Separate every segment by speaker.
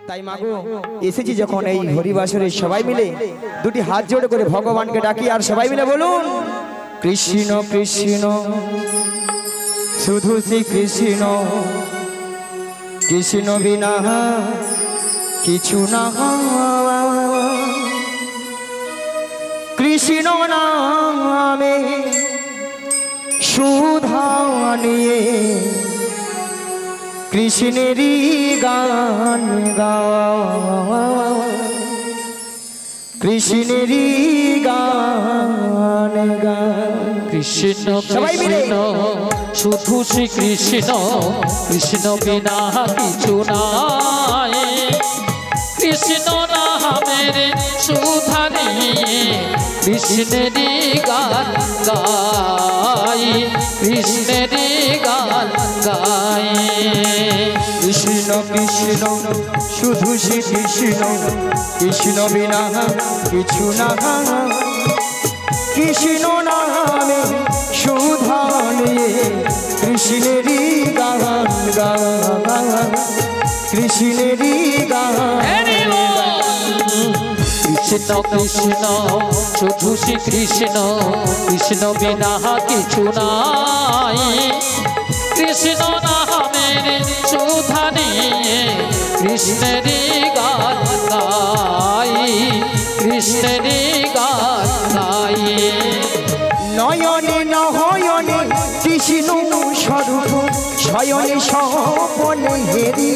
Speaker 1: তাই মাগো এসেছি যখন এই হরিবাসরে সবাই মিলে দুটি হাত জোড়ে করে ভগবানকে ডাকি আর সবাই মিলে বলুন কৃষ্ণ কৃষ্ণ শুধু শ্রী কৃষ্ণ কৃষ্ণ বিনা কিছু না কৃষ্ণ নামে সুধা নিয়ে কৃষ্ণেরই গান গাওয়া কৃষ্ণেরই গান গাওয়া
Speaker 2: কৃষ্ণ কৃষ্ণ শুধু শ্রী কৃষ্ণ কৃষ্ণ বিনা কিছু নাই কৃষ্ণ নামের সুধা নিয়ে কৃষ্ণেরই গান গাই কৃষ্ণেরই গান গাই
Speaker 1: কৃষ্ণ কৃষ্ণ শুধু শ্রী কৃষ্ণ কৃষ্ণ বিনা কিছু না কৃষ্ণ নামে সুধা নিয়ে কৃষ্ণেরই গান গাওয়া কৃষ্ণেরই গান
Speaker 2: কৃষ্ণ কৃষ্ণ শুধু শ্রী কৃষ্ণ কৃষ্ণ বিনা কিছু নাই কৃষ্ণ নামের সুধা নিয়ে কৃষ্ণেরই গান গাই কৃষ্ণেরই গান গাই
Speaker 1: নয়নে নহয়নে কৃষ্ণ স্বরূপ শয়নে স্বপনে হেরি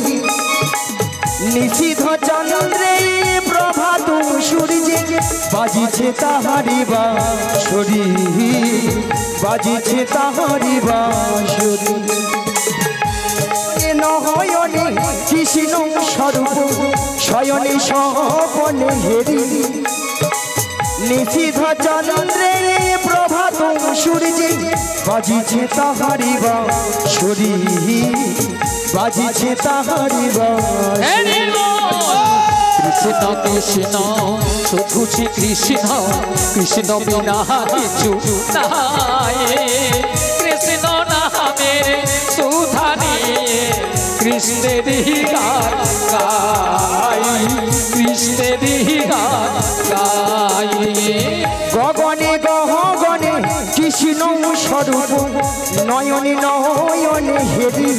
Speaker 1: নিশীথ চন্দ্রে প্রভাত সূর্যে বাজিছে তাহারি বাঁশরি বাজিছে তাহারি বাঁশরি নহয়নে কৃষ্ণ স্বরূপ শয়নে স্বপনে হেরি নিশীথ চন্দ্রে প্রভাত সূর্যে বাজিছে তাহারি বাঁশরি বাজিছে তাহারি বাঁশরি
Speaker 2: কৃষ্ণ কৃষ্ণ শুধু শ্রী কৃষ্ণ কৃষ্ণ বিনা কিছু নাই কৃষ্ণ নামের সুধা নিয়ে কৃষ্ণেরই গান গাই কৃষ্ণেরই গান গাই
Speaker 1: গগনে গহগনে কৃষ্ণ স্বরূপ নয়নে নয়নে হেরি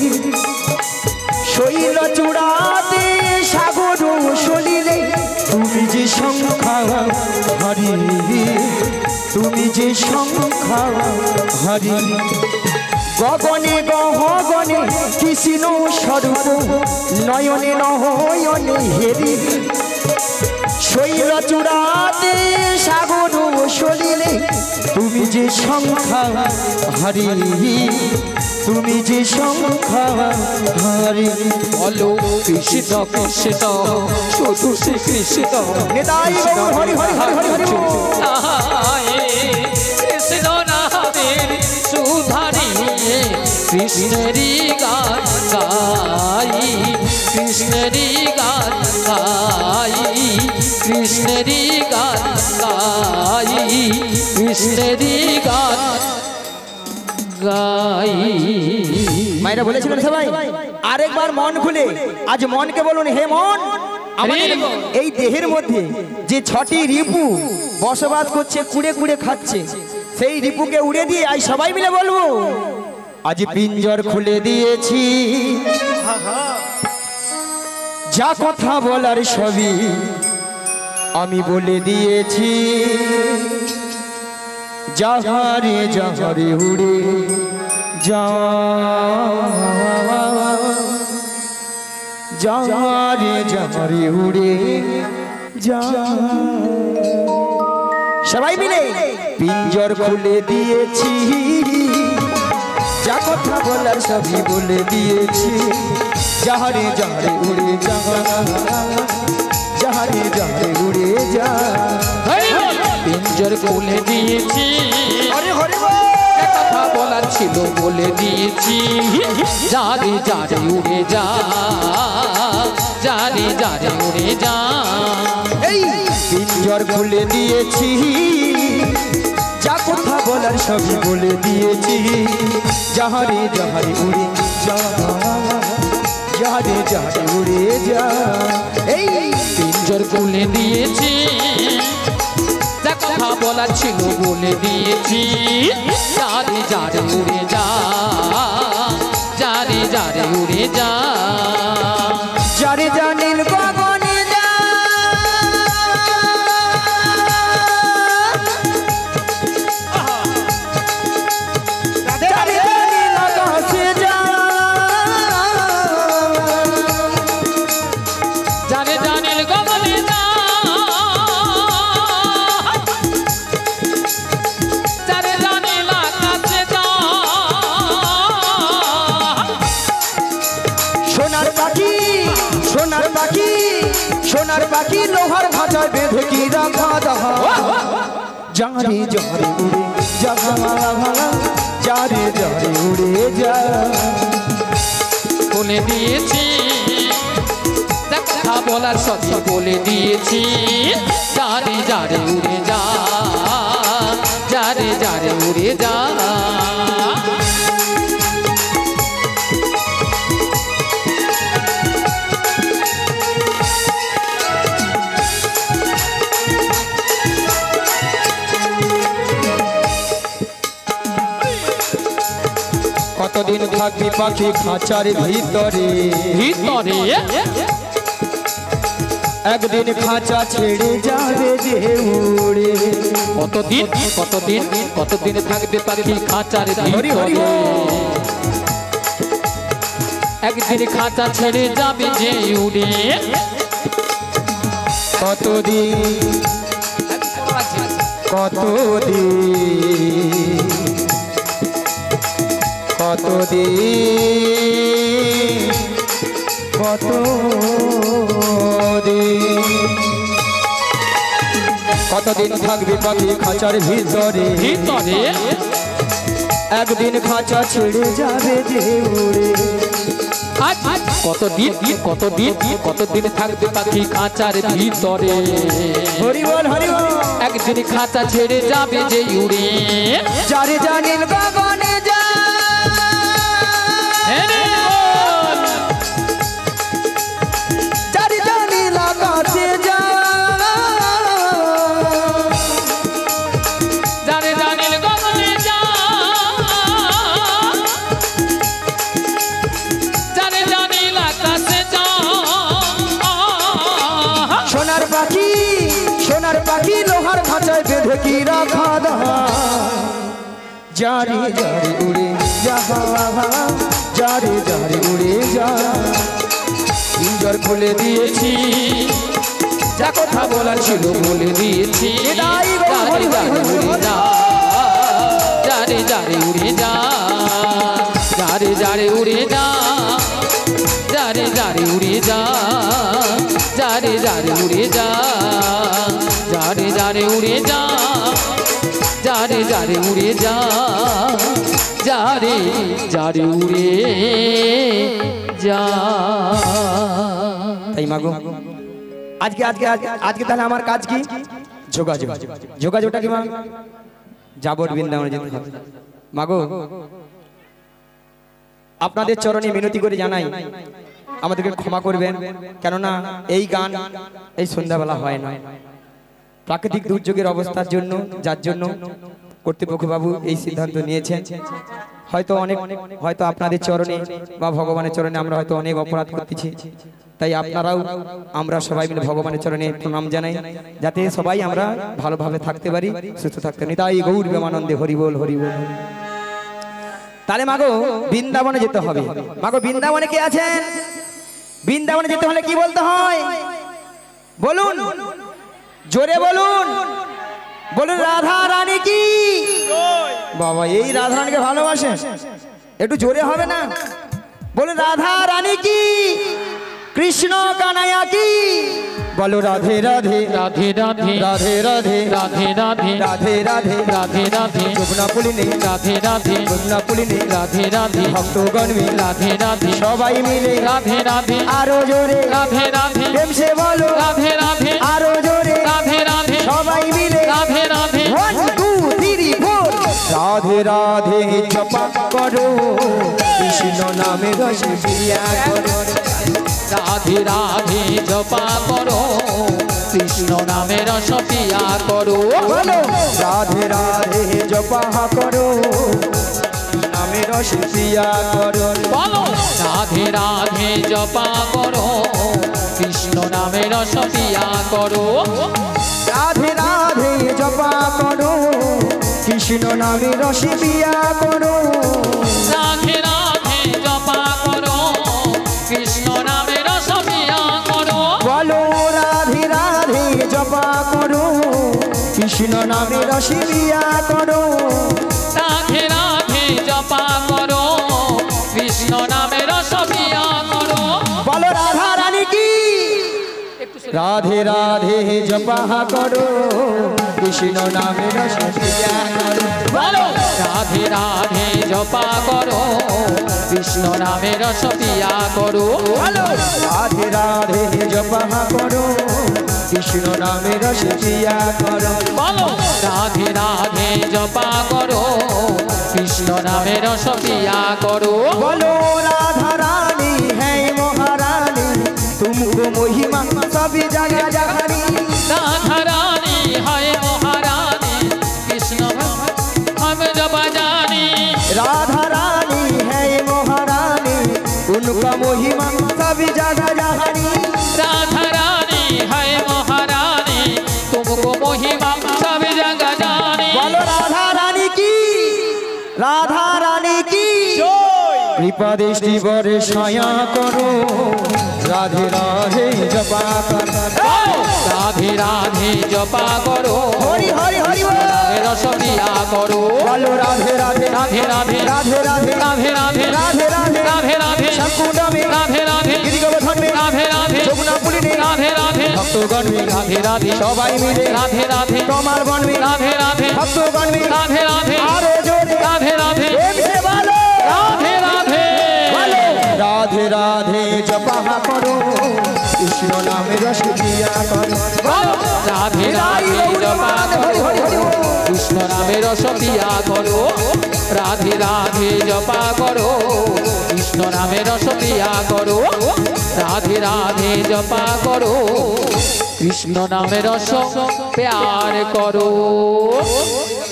Speaker 1: শৈল চূড়াতে সাগর সলিলে তুমি যে সংখ্যা হরি তুমি যে সংখ্যা হরি গগনে গহগনে কৃষ্ণ স্বরূপ নয়নে নয়নে হেরি শৈল চূড়াতে সাগর সলিলে তুমি যে সংখ্যা হরি তুমি যে সংখ্যা হরি
Speaker 2: বলো কৃষ্ণ কৃষ্ণ শুধু শ্রী কৃষ্ণ
Speaker 1: নিতাই গৌর হরি হরি হরি হরি হরি
Speaker 2: কৃষ্ণ নামের সুধা নিয়ে কৃষ্ণেরই গান গাই কৃষ্ণেরই গান গাই কৃষ্ণেরই গান গাই কৃষ্ণেরই গান গাই।
Speaker 1: মায়েরা বলেছিলেন সবাই আরেকবার মন খুলে আজ মনকে বলুন হে মন আমাদের এই দেহের মধ্যে যে 6টি রিপু বসবাস করছে কুড়ে কুড়ে খাচ্ছে সেই রিপুকে উড়ে দিয়ে আজ সবাই মিলে বলবো আজ পিঞ্জর খুলে দিয়েছি যা কথা বলার সবই আমি বলে দিয়েছি যাহারে যাহারে উড়ে যা যাহারে যাহারে উড়ে যা সবাই মিলে পিঞ্জর খুলে দিয়েছি যা কথা বলার সবই বলে দিয়েছি যাহারে যাহারে উড়ে যা যাহারে যাহারে উড়ে যা
Speaker 2: পিঞ্জর খুলে দিয়েছি কথা বলার ছিল বলে দিয়েছি যারে যারে উড়ে যা যারে যারে উড়ে যা
Speaker 1: এই পিঞ্জর খুলে দিয়েছি যা কথা বলার সবই বলে দিয়েছি যাহারে যাহারে উড়ে যা যাহারে যাহারে উড়ে যা
Speaker 2: বলার ছিল বলে দিয়েছি যারে যারে উড়ে যা যারে যারে উড়ে যা
Speaker 1: যারে যা নীল গগনে যা যারে যা নীল আকাশে যা
Speaker 2: যারে যা নীল গগনে যা যারে যা নীল আকাশে যা
Speaker 1: সোনার পাখি সোনার পাখি সোনার পাখি লোহার খাঁচায় বেঁধে কি রাখা দেখা যারে যারে উড়ে যা যারে যারে উড়ে যা
Speaker 2: বলে দিয়েছি কথা বলার সত্যি বলে দিয়েছি যারে যারে উড়ে যা যারে যারে উড়ে যা
Speaker 1: কতদিন থাকবি পাখি খাঁচার ভিতরে
Speaker 2: ভিতরে
Speaker 1: একদিন খাঁচা ছেড়ে যাবে যে উড়ে
Speaker 2: কতদিন কতদিন কতদিন থাকবে পাখি খাঁচার ভিতরে একদিন খাঁচা ছেড়ে যাবে যে উড়ে
Speaker 1: কতদিন কতদিন কতদিন কতদিন কতদিন থাকবে পাখি খাঁচার ভিতরে
Speaker 2: ভিতরে
Speaker 1: একদিন খাঁচা ছেড়ে যাবে যে উড়ে
Speaker 2: কতদিন কতদিন কতদিন থাকবে পাখি খাঁচার ভিতরে
Speaker 1: হরি বল হরি বল
Speaker 2: একদিন খাঁচা ছেড়ে যাবে যে উড়ে
Speaker 1: যারে যা নীল গগনে যা যারে যা নীল আকাশে যা
Speaker 2: যারে যা নীল গগনে যা যারে যা নীল আকাশে যা
Speaker 1: সোনার পাখি লোহার খাঁচায় বেঁধে কি রাখা দা যারে যারে উড়ে যা যারে যারে উড়ে যা
Speaker 2: পিঞ্জর খুলে দিয়েছি যা কথা বলার ছিল বলে দিয়েছি যারে যারে উড়ে যা যারে যারে উড়ে যা যারে যারে উড়ে যা যারে যারে উড়ে যা যারে যারে উড়ে যা যারে যারে উড়ে যা যারে যারে উড়ে যা যারে যারে উড়ে যা
Speaker 1: তাই মাগো আজকে আজকে আজকে তাহলে আমার কাজ কি যোগাযোগ যোগাযোগটা কি মা যাবো বৃন্দাবনে যেতে হবে মাগো আপনাদের চরণে মিনতি করে জানাই আমাদেরকে ক্ষমা করবেন কেননা এই গান এই সন্ধ্যাবেলা হয় না প্রাকৃতিক দুর্যোগের অবস্থার জন্য যার জন্য কর্তৃপক্ষ বাবু এই সিদ্ধান্ত নিয়েছেন হয়তো আপনাদের চরণে বা ভগবানের চরণে আমরা হয়তো অনেক অপরাধ করতেছি তাই আপনারাও আমরা সবাই মিলে ভগবানের চরণে প্রণাম জানাই যাতে সবাই আমরা ভালোভাবে থাকতে পারি সুস্থ থাকতে পারি তাই গৌর প্রেমানন্দে হরি বল হরি বল তাহলে মাগো বৃন্দাবনে যেতে হবে মাগো বৃন্দাবনে কে আছেন বৃন্দাবনে যেতে হলে কি বলতে হয় বলুন জোরে বলুন বলুন রাধা রানী কি বাবা এই রাধা রানীকে ভালোবাসে একটু জোরে হবে না বলুন রাধা রানী কি কৃষ্ণ কানাইয়া কি বলো রাধে রাধে
Speaker 2: রাধে রাধে
Speaker 1: রাধে রাধে
Speaker 2: রাধে রাধে
Speaker 1: রাধে রাধে
Speaker 2: রাধে রাধে
Speaker 1: যমুনা পুলিনে
Speaker 2: রাধে রাধে
Speaker 1: যমুনা পুলিনে
Speaker 2: রাধে রাধে
Speaker 1: ভক্তগণ মিলে
Speaker 2: রাধে রাধে
Speaker 1: সবাই মিলে
Speaker 2: রাধে রাধে
Speaker 1: আরো জোরে
Speaker 2: রাধে রাধে
Speaker 1: প্রেম সে বলো
Speaker 2: রাধে রাধে
Speaker 1: আরো জোরে
Speaker 2: রাধে রাধে
Speaker 1: সবাই মিলে
Speaker 2: রাধে রাধে
Speaker 1: 1 2 3 4 রাধে রাধে জপা করো কৃষ্ণ নামে রস পিয়া করো
Speaker 2: রাধে রাধে জপা করো কৃষ্ণ কৃষ্ণ নামে রস পিয়া করো
Speaker 1: বলো রাধে রাধে জপা করো নামে রস পিয়া করো
Speaker 2: বলো রাধে রাধে জপা করো কৃষ্ণ নামে রস পিয়া করো
Speaker 1: রাধে রাধে জপা করো কৃষ্ণ নামে রস পিয়া করো
Speaker 2: রাধে রাধে জপা করো কৃষ্ণ নামে রস পিয়া করো
Speaker 1: বলো রাধে রাধে জপা করো কৃষ্ণ নামে রস পিয়া করো
Speaker 2: রাধে রাধে জপা করো কৃষ্ণ নামে রস পিয়া করো
Speaker 1: বলো রাধা রানী কি রাধে রাধে জপা করো কৃষ্ণ নামে রস পিয়া করো
Speaker 2: বলো রাধে রাধে জপা করো কৃষ্ণ নামে রস পিয়া করো
Speaker 1: বলো রাধে রাধে জপা করো কৃষ্ণ নামে রস পিয়া করো
Speaker 2: বলো রাধে রাধে জপা করো কৃষ্ণ নামে রস পিয়া করো
Speaker 1: बोलो राधा रानी है महारानी तुमको महिमा सभी जगह जगनी
Speaker 2: राधा रानी है महारानी कृष्ण हम जब जानी
Speaker 1: राधा रानी है महारानी उनका महिमा सभी जगह जगनी
Speaker 2: राधा रानी है महारानी तुमको महिमा सब जगह जानी
Speaker 1: बोलो राधा रानी की कृपा दृष्टि बड़े छाया करो राधे राधे जपा करो
Speaker 2: राधे राधे जपा करो
Speaker 1: हरि हरि हरि बोल।
Speaker 2: रस पिया करो
Speaker 1: बोलो राधे राधे
Speaker 2: राधे राधे
Speaker 1: राधे राधे
Speaker 2: राधे राधे
Speaker 1: राधे राधे
Speaker 2: राधे राधे
Speaker 1: शंकुंड में
Speaker 2: राधे राधे
Speaker 1: गिरिगोवर्धन में
Speaker 2: राधे राधे
Speaker 1: যমুনা পুরী में
Speaker 2: राधे राधे
Speaker 1: भक्तगण में
Speaker 2: राधे राधे
Speaker 1: সবাই মিলে
Speaker 2: राधे राधे
Speaker 1: তোমার বন में
Speaker 2: राधे राधे
Speaker 1: भक्तगण में
Speaker 2: राधे राधे
Speaker 1: আরো জোরে
Speaker 2: राधे राधे
Speaker 1: प्रेम से बोलो
Speaker 2: राधे राधे
Speaker 1: बोलो राधे राधे जपा करो कृष्ण नाम रस पिया करो
Speaker 2: बोलो राधे राधे जपा करो कृष्ण नामे रस पिया करो राधे राधे जपा करो कृष्ण नामे रस पिया करो राधे राधे जपा करो कृष्ण नामे रस प्यार करो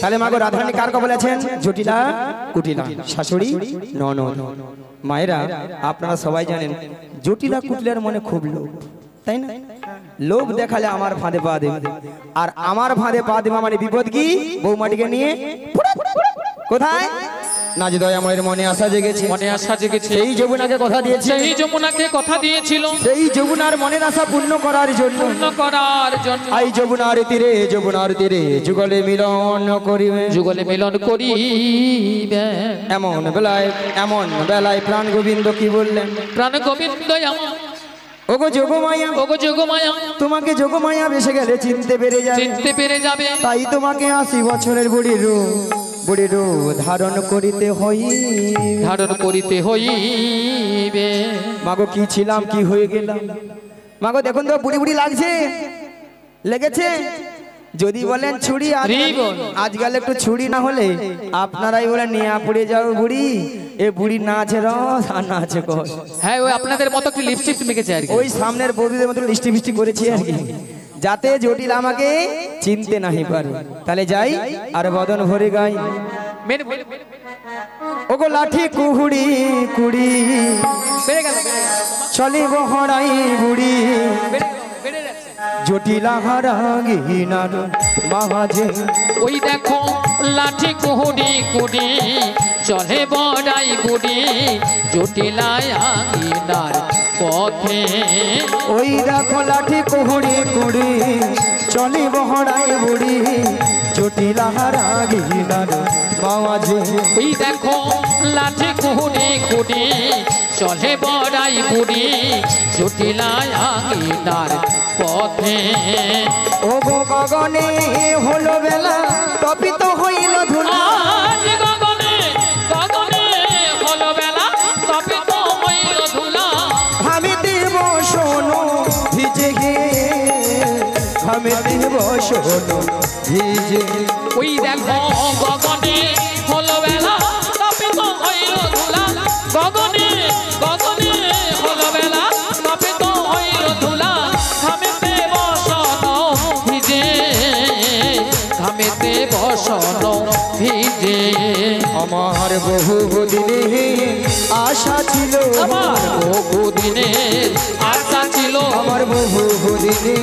Speaker 1: তাহলে মাগো রাধারানী কার কথা বলেছেন জটিলা কুটিলা শাশুড়ি ননদ মায়েরা আপনারা সবাই জানেন জটিলা কুটিলার মনে খুব লোভ তাই না লোভ দেখালে আমার ফাঁদে পা দেবে আর আমার ফাঁদে পা দেবে মানে বিপদ কি বৌমাটিকে নিয়ে কোথায় নাজ দয়াময়ের মনে আশা জেগেছে
Speaker 2: মনে আশা জেগেছে
Speaker 1: সেই যমুনাকে কথা দিয়েছে
Speaker 2: সেই যমুনাকে কথা দিয়েছিল
Speaker 1: সেই যমুনার মনের আশা পূর্ণ করার জন্য
Speaker 2: পূর্ণ করার জন্য
Speaker 1: আই যমুনার তীরে যুগলে মিলন করিবে
Speaker 2: যুগলে মিলন করিবে
Speaker 1: এমন বেলায় প্রাণ গোবিন্দ কি বললেন
Speaker 2: প্রাণ গোবিন্দ আমার
Speaker 1: ওগো যোগমায়া
Speaker 2: ওগো যোগমায়া
Speaker 1: তোমাকে যোগমায়া বেসে গেলে চিনতে পেরে যাবে
Speaker 2: চিনতে পেরে যাবে
Speaker 1: তাই তোমাকে 80 বছরের বুড়ি রূপ ধারণ করিতে
Speaker 2: ধারণ করিতে হইবে
Speaker 1: মাগো কি ছিলাম কি হয়ে গেলাম মাগো দেখুন তো বুড়ি লাগছে লেগেছে যদি বলেন ছুরি আজকাল একটু ছুরি না হলে আপনারাই বলেন নিয়ে পড়ে যাও বুড়ি এ বুড়ি না আছে রস আর না আছে কষ
Speaker 2: হ্যাঁ ওই আপনাদের মতো একটু লিপস্টিক মেখেছে আর কি
Speaker 1: ওই সামনের বৌদিদের মতো লিস্টি করেছি আর কি যাতে জটিল আমাকে চিনতে নাহি পারে তাহলে যাই আর বদন ভরে গাই ওগো লাঠি কুহুড়ি কুড়ি চলি বহরাই বুড়ি জটিলা হারাগিনার মাঝে
Speaker 2: ওই দেখো লাঠি কুহুড়ি কুড়ি চলে বড়াই বুড়ি জটিলায়াগিনার পথে
Speaker 1: ওই দেখো লাঠি কুহুড়ি কুড়ি চলি বহরাই বুড়ি জটিলা হারাগিনার মাঝে
Speaker 2: ওই দেখো লাঠি কুহুড়ি কুড়ি চলে বড়াই বুড়ি জটিলায়াগিনার পথে
Speaker 1: ওগো গগনে হলো বেলা তপিত হইল ধুলা
Speaker 2: আজ গগনে গগনে হলো বেলা তপিত হইল ধুলা
Speaker 1: আমি দেব শোনো ভিজে গে আমি দেব শোনো ভিজে
Speaker 2: ওই দেখো গগনে হলো বেলা তপিত হইল ধুলা গগনে গগনে হলো বেলা তপিত হইল ধুলা আমি দেব শোনো
Speaker 1: আমার বহুদিনে আশা ছিল,
Speaker 2: আমার বহুদিনের আশা ছিল,
Speaker 1: আমার বহুদিনে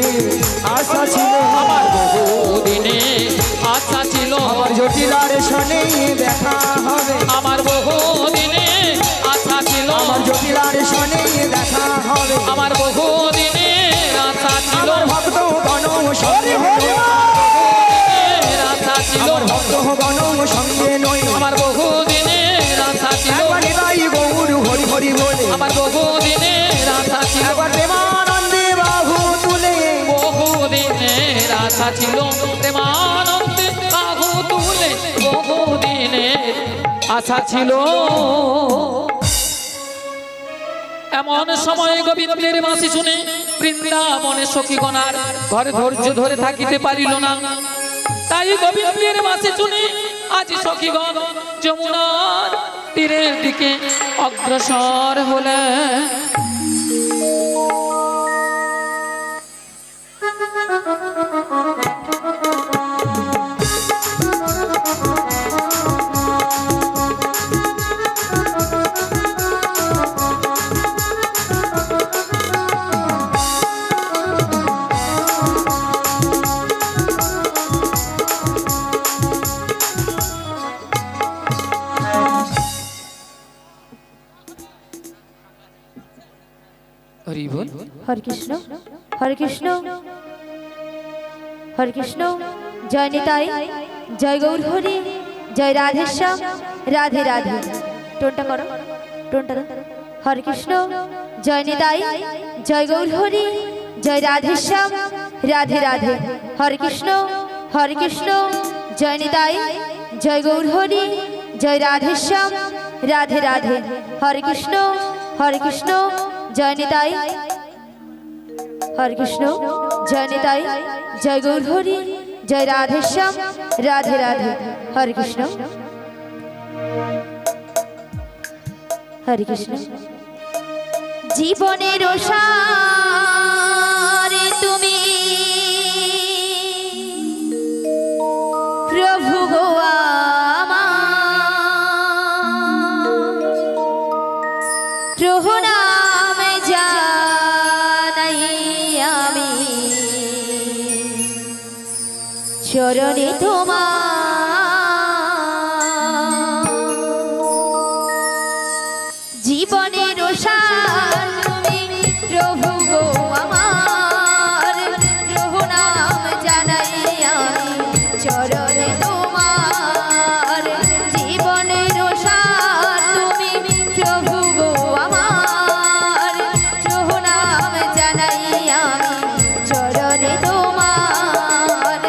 Speaker 1: আশা ছিল,
Speaker 2: আমার বহুদিনের আশা ছিল,
Speaker 1: আমার জটিলার সনে দেখা হবে,
Speaker 2: আমার বহুদিনের আশা ছিল,
Speaker 1: আমার জটিলার সনে দেখা হবে,
Speaker 2: আমার বহুদিনের আশা ছিল,
Speaker 1: আমার ভক্ত গণ সঙ্গে
Speaker 2: আশা ছিল,
Speaker 1: আমার ভক্ত গণ সঙ্গে নই,
Speaker 2: আমার বহুদিনের আশা ছিল,
Speaker 1: একবার গৌর হরি হরি বলে,
Speaker 2: আমার বহুদিনের আশা ছিল,
Speaker 1: একবার প্রেমানন্দে বাহু তুলে,
Speaker 2: বহুদিনের আশা ছিল, প্রেমানন্দে বাহু তুলে, বহুদিনের আশা ছিল। এমন সময় গোবিন্দের বাঁশি শুনে বৃন্দাবনে সখীগণার ঘরে ধৈর্য ধরে থাকিতে পারিল না, তাই গোবিন্দের বাঁশি শুনে আজ সখীগণ যমুনার তীরের দিকে অগ্রসর হলেন।
Speaker 3: হরে কৃষ্ণ, হরে কৃষ্ণ, হরে কৃষ্ণ। জয় নিতাই, জয় গৌর হরি, জয় রাধেশ্যাম, রাধে রাধে। টোনটা করো, টোনটা দাও। হরে কৃষ্ণ, জয় নিতাই, জয় গৌর হরি, জয় রাধেশ্যাম, রাধে রাধে। হরে কৃষ্ণ, হরে কৃষ্ণ, জয় নিতাই, জয় গৌর হরি, জয় রাধেশ্যাম, রাধে রাধে। হরে কৃষ্ণ, হরে কৃষ্ণ, জয় নিতাই, হরে কৃষ্ণ, জয় নিতাই, জয় গৌর হরি, জয় রাধেশ্যাম, রাধে রাধে। হরে কৃষ্ণ, হরে কৃষ্ণ। জীবনের সারে তুমি প্রভু গো আমার, চরণে তোমার জীবনের সার তুমি প্রভু গো আমার, প্রভু নাম জানাই আমি চরণে তোমার। জীবনের সার তুমি প্রভু গো আমার, প্রভু নাম জানাই আমি চরণে তোমার।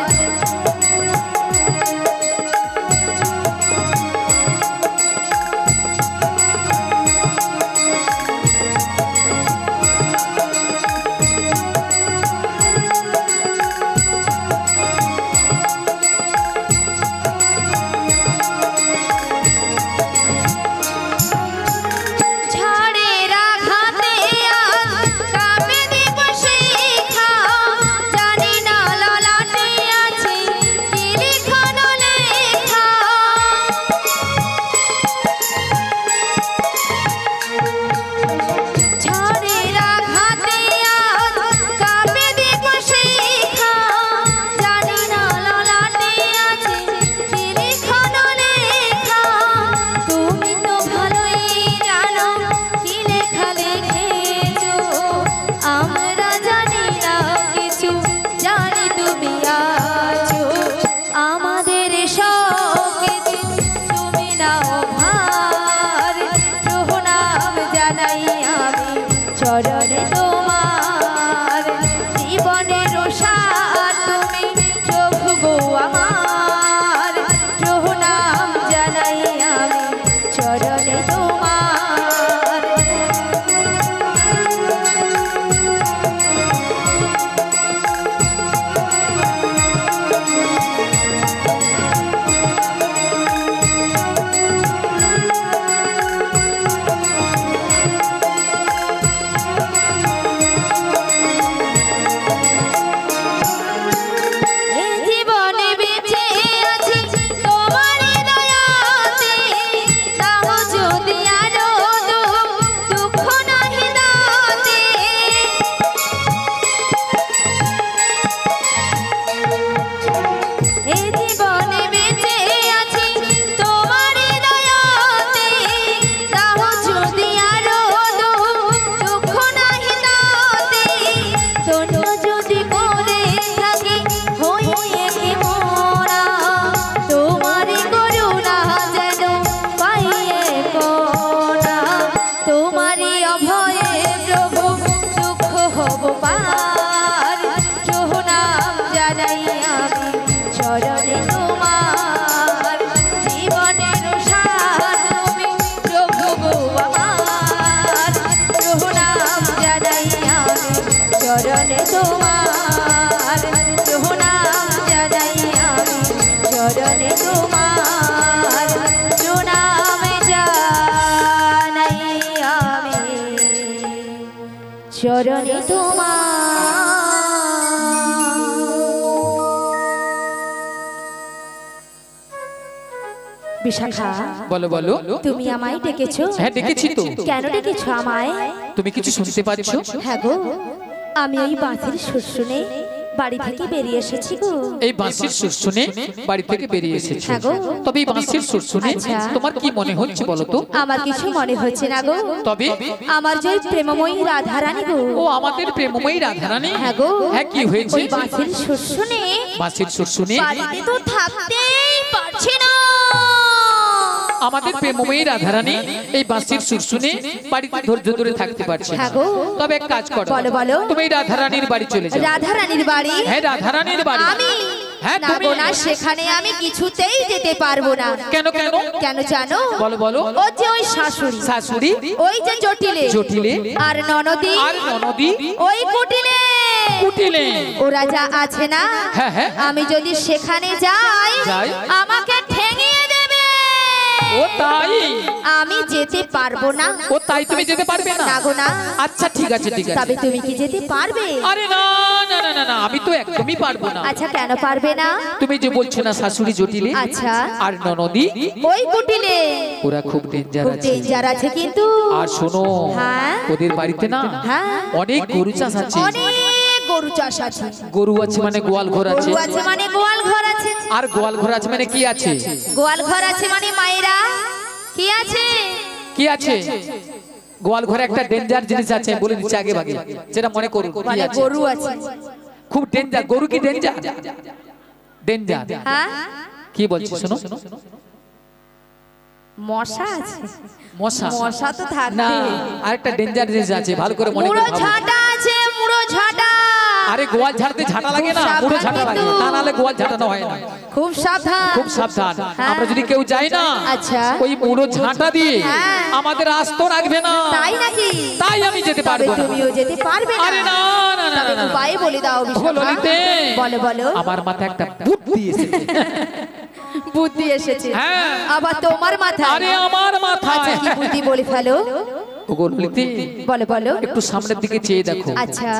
Speaker 3: তোমার প্রণাম জানাই আমি চরণে তোমার প্রণাম জানাই আমি চরণে তোমার। বিশাখা,
Speaker 2: বলো বলো।
Speaker 3: তুমি আমায় ডেকেছো?
Speaker 2: হ্যাঁ ডেকেছি তো।
Speaker 3: কেন ডেকেছো আমায়?
Speaker 2: তুমি কিছু শুনতে পাচ্ছ?
Speaker 3: হ্যাঁ গো, আমি ওই বাঁশির সুর শুনে বাড়ি থেকে বেরিয়ে এসেছি গো।
Speaker 2: এই বাঁশির সুর শুনে বাড়ি থেকে বেরিয়ে এসেছো?
Speaker 3: হ্যাঁ গো।
Speaker 2: তবে এই বাঁশির সুর শুনে
Speaker 3: আচ্ছা।
Speaker 2: তোমার কি মনে হচ্ছে বলো তো?
Speaker 3: আমার কিছু মনে হচ্ছে না গো।
Speaker 2: তবে
Speaker 3: আমার যে ওই প্রেমময়ী রাধারানী গো।
Speaker 2: ও আমাদের প্রেমময়ী রাধারানী।
Speaker 3: হ্যাঁ গো।
Speaker 2: হ্যাঁ কি হয়েছে?
Speaker 3: ওই বাঁশির সুর শুনে
Speaker 2: বাঁশির সুর শুনে
Speaker 3: বাড়িতে তো থাকতেই পারছে না।
Speaker 2: আমাদের প্রেমময়ী রাধারানী এই বাঁশির সুর শুনে বাড়িতে ধৈর্য ধরে থাকতে পারছে না।
Speaker 3: হ্যাঁ গো।
Speaker 2: তবে এক কাজ করো,
Speaker 3: বলো বলো।
Speaker 2: তুমি এই রাধারানীর বাড়ি চলে যাও।
Speaker 3: রাধারানীর বাড়ি?
Speaker 2: হ্যাঁ রাধারানীর বাড়ি।
Speaker 3: আমি
Speaker 2: হ্যাঁ
Speaker 3: না
Speaker 2: তুমি।
Speaker 3: গো না, সেখানে আমি কিছুতেই যেতে পারবো না।
Speaker 2: কেন কেন?
Speaker 3: কেন জানো?
Speaker 2: বলো বলো।
Speaker 3: ও যে ওই শাশুড়ি,
Speaker 2: শাশুড়ি,
Speaker 3: ওই যে জটিলে,
Speaker 2: জটিলে,
Speaker 3: আর ননদি,
Speaker 2: আর ননদি,
Speaker 3: ওই কুটিলে,
Speaker 2: কুটিলে,
Speaker 3: ওরা যা আছে না,
Speaker 2: হ্যাঁ হ্যাঁ,
Speaker 3: আমি যদি সেখানে যাই
Speaker 2: যাই,
Speaker 3: আমাকে ঠেঙিয়ে দেবে।
Speaker 2: ও তাই?
Speaker 3: আমি যেতে পারবো না।
Speaker 2: ও তাই, তুমি যেতে পারবে না?
Speaker 3: না গো না।
Speaker 2: আচ্ছা ঠিক আছে ঠিক আছে।
Speaker 3: তবে তুমি কি যেতে পারবে?
Speaker 2: আরে না না না না না, আমি তো একদমই পারবো না।
Speaker 3: আচ্ছা কেন পারবে না?
Speaker 2: তুমি যে বলছো না শাশুড়ি জটিলে,
Speaker 3: আচ্ছা,
Speaker 2: আর ননদি,
Speaker 3: ওই কুটিলে,
Speaker 2: ওরা খুব ডেঞ্জার
Speaker 3: খুব
Speaker 2: আছে।
Speaker 3: ডেঞ্জার আছে কিন্তু।
Speaker 2: আর শোনো,
Speaker 3: হ্যাঁ,
Speaker 2: ওদের বাড়িতে না
Speaker 3: হ্যাঁ,
Speaker 2: অনেক গরু চাষ আছে।
Speaker 3: অনেক গরু চাষ আছে।
Speaker 2: গরু আছে মানে গোয়াল ঘর আছে।
Speaker 3: গরু আছে মানে গোয়াল ঘর আছে।
Speaker 2: আর গোয়াল ঘর আছে মানে কি আছে?
Speaker 3: গোয়াল ঘর আছে মানে মায়েরা কি আছে?
Speaker 2: কি আছে? গোয়াল ঘরে একটা ডেঞ্জার জিনিস আছে, বলে দিচ্ছি আগে ভাগে, যেটা মনে করুন। কি
Speaker 3: মানে
Speaker 2: আছে?
Speaker 3: গরু আছে।
Speaker 2: খুব ডেঞ্জার। গরু কি ডেঞ্জার? ডেঞ্জার।
Speaker 3: হ্যাঁ,
Speaker 2: কি বলছি শোনো।
Speaker 3: মশা আছে।
Speaker 2: মশা?
Speaker 3: মশা তো
Speaker 2: না,
Speaker 3: থাকবে।
Speaker 2: আরেকটা ডেঞ্জার জিনিস আছে, ভালো করে মনে
Speaker 3: মুড়ো
Speaker 2: করে ভাবো।
Speaker 3: ঝাঁটা আছে, মুড়ো ঝাঁটা।
Speaker 2: আরে গোয়াল ঝাড়তে ঝাঁটা লাগে না,
Speaker 3: খুব
Speaker 2: পুরো ঝাঁটা
Speaker 3: সাবধান
Speaker 2: লাগে,
Speaker 3: কিন্তু।
Speaker 2: তা নাহলে গোয়াল ঝাঁটানো হয় না।
Speaker 3: খুব সাবধান।
Speaker 2: খুব সাবধান।
Speaker 3: হ্যাঁ।
Speaker 2: আমরা যদি কেউ যাই না,
Speaker 3: আচ্ছা,
Speaker 2: ওই পুরো ঝাঁটা দিয়ে
Speaker 3: হ্যাঁ।
Speaker 2: আমাদের আস্ত রাখবে না।
Speaker 3: তাই নাকি?
Speaker 2: তাই আমি যেতে
Speaker 3: তবে
Speaker 2: পারবো না।
Speaker 3: তুমিও যেতে পারবে না।
Speaker 2: আরে না না না
Speaker 3: তবে
Speaker 2: না, না।
Speaker 3: উপায় বলে দাও বিশাখা।
Speaker 2: ললিতে,
Speaker 3: বলো বলো।
Speaker 2: আমার মাথায় একটা বুদ্ধি এসেছে।
Speaker 3: বুদ্ধি এসেছে?
Speaker 2: হ্যাঁ।
Speaker 3: আবার তোমার মাথায়?
Speaker 2: আরে আমার মাথায়।
Speaker 3: আচ্ছা, কি বুদ্ধি বলে ফেলো।
Speaker 2: ওগো ললিতে,
Speaker 3: বলো বলো।
Speaker 2: একটু সামনের দিকে চেয়ে দেখো।
Speaker 3: আচ্ছা,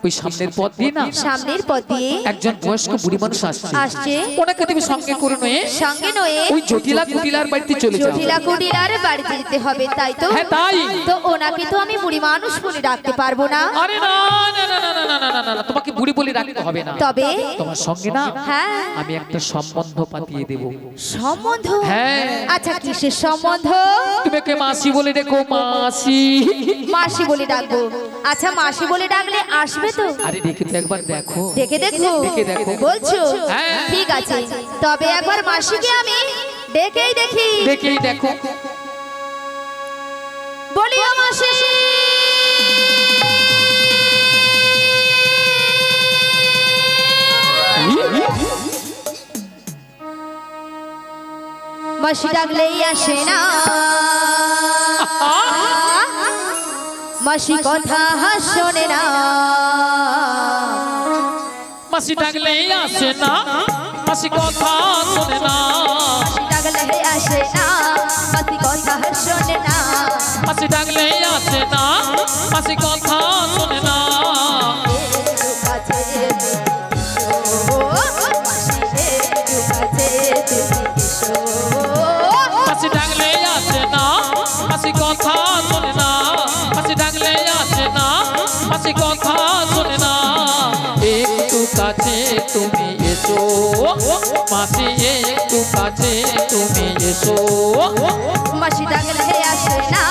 Speaker 2: ওই সামনের পথ দিয়ে না
Speaker 3: সামনের পথ দিয়ে
Speaker 2: একজন বয়স্ক বুড়ি মানুষ আসছে।
Speaker 3: আসছে।
Speaker 2: ওনাকে তুমি সঙ্গে করে নিয়ে
Speaker 3: সঙ্গে নয়ে
Speaker 2: ওই জটিলা কুটিলার বাড়িতে চলে যাও।
Speaker 3: জটিলা কুটিলার বাড়িতে যেতে হবে, তাই তো?
Speaker 2: হ্যাঁ তাই।
Speaker 3: তো ওনাকে তো আমি বুড়ি মানুষ বলে ডাকতে পারবো না।
Speaker 2: আরে না না না না না না না না না, তোমাকে বুড়ি বলে রাখতে হবে না।
Speaker 3: তবে
Speaker 2: তোমার সঙ্গে না
Speaker 3: হ্যাঁ,
Speaker 2: আমি একটা সম্বন্ধ পাতিয়ে দেব।
Speaker 3: সম্বন্ধ?
Speaker 2: হ্যাঁ।
Speaker 3: আচ্ছা, কিসের সম্বন্ধ?
Speaker 2: তুমি কে মাসি বলে ডেকো, মাসি।
Speaker 3: মাসি বলে ডাকবো। আচ্ছা, মাসি বলে ডাকলে আসবে তো?
Speaker 2: আরে দেখে তো একবার দেখো।
Speaker 3: দেখে দেখো?
Speaker 2: দেখে দেখো।
Speaker 3: বলছো?
Speaker 2: হ্যাঁ।
Speaker 3: ঠিক আছে, তবে একবার মাসিকে আমি ডেকেই দেখি।
Speaker 2: দেখেই দেখো।
Speaker 3: বলি ও মাসি। মাসি ডাকলেই আসে না, মাসি কথা শোনে না।
Speaker 2: মাসি ডাকলেই আসে না, মাসি কথা শোনে না।
Speaker 3: মাসি ডাকলে আসে না, মাসি কথা শোনে না।
Speaker 2: মাসি ডাকলেই আসে না, মাসি কথা শোনে না। মাসি ডাকলেই আসে না, মাসি কথা শোনে না। মাসি ডাকলেই আসে না, মাসি কথা শোনে না। একটু কাছে তুমি এসো মাসি, একটু কাছে তুমি এসো।
Speaker 3: মাসি ডাকলে আসে না,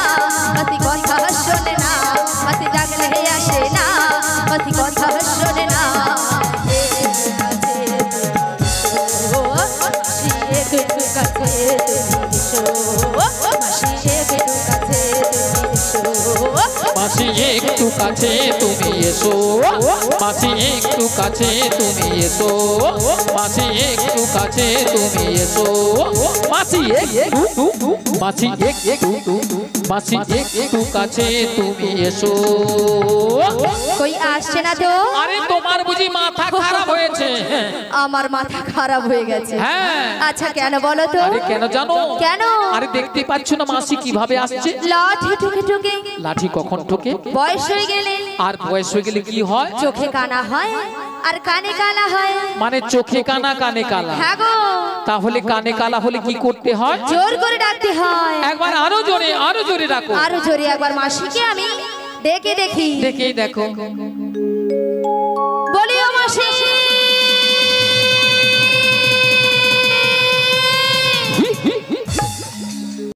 Speaker 3: মাসি কথা শোনে না। মাসি ডাকলে আসে না, মাসি কথা শোনে না।
Speaker 2: মাসি একটু কাছে তুমি এসো, মাসি একটু কাছে তুমি এসো। মাসি একটু কাছে তুমি এসো। মাসি একটু, মাসি একটু মাসি একটু কাছে তুমি এসো।
Speaker 3: কই আসছে না তো?
Speaker 2: আরে তোমার বুঝি মাথা খারাপ হয়েছে?
Speaker 3: আমার মাথা খারাপ হয়ে গেছে।
Speaker 2: হ্যাঁ।
Speaker 3: আচ্ছা কেন বলো তো?
Speaker 2: আরে কেন জানো?
Speaker 3: কেন?
Speaker 2: আরে দেখতে পাচ্ছ না মাসি কিভাবে আসছে?
Speaker 3: লাঠি ঠুকে ঠুকে।
Speaker 2: লাঠি কখন ঠোকে?
Speaker 3: বয়স হয়ে গেলে।
Speaker 2: আর বয়স হয়ে গেলে কি হয়?
Speaker 3: চোখে কানা হয় আর কানে কালা হয়।
Speaker 2: মানে চোখে কানা কানে কালা?
Speaker 3: হ্যাঁ গো।
Speaker 2: তাহলে কানে কালা হলে কি করতে হয়?
Speaker 3: জোর করে ডাকতে হয়।
Speaker 2: একবার আরো জোরে ডাকো।
Speaker 3: আরো জোরে একবার মাসিকে আমি ডেকে দেখি।
Speaker 2: দেখেই দেখো।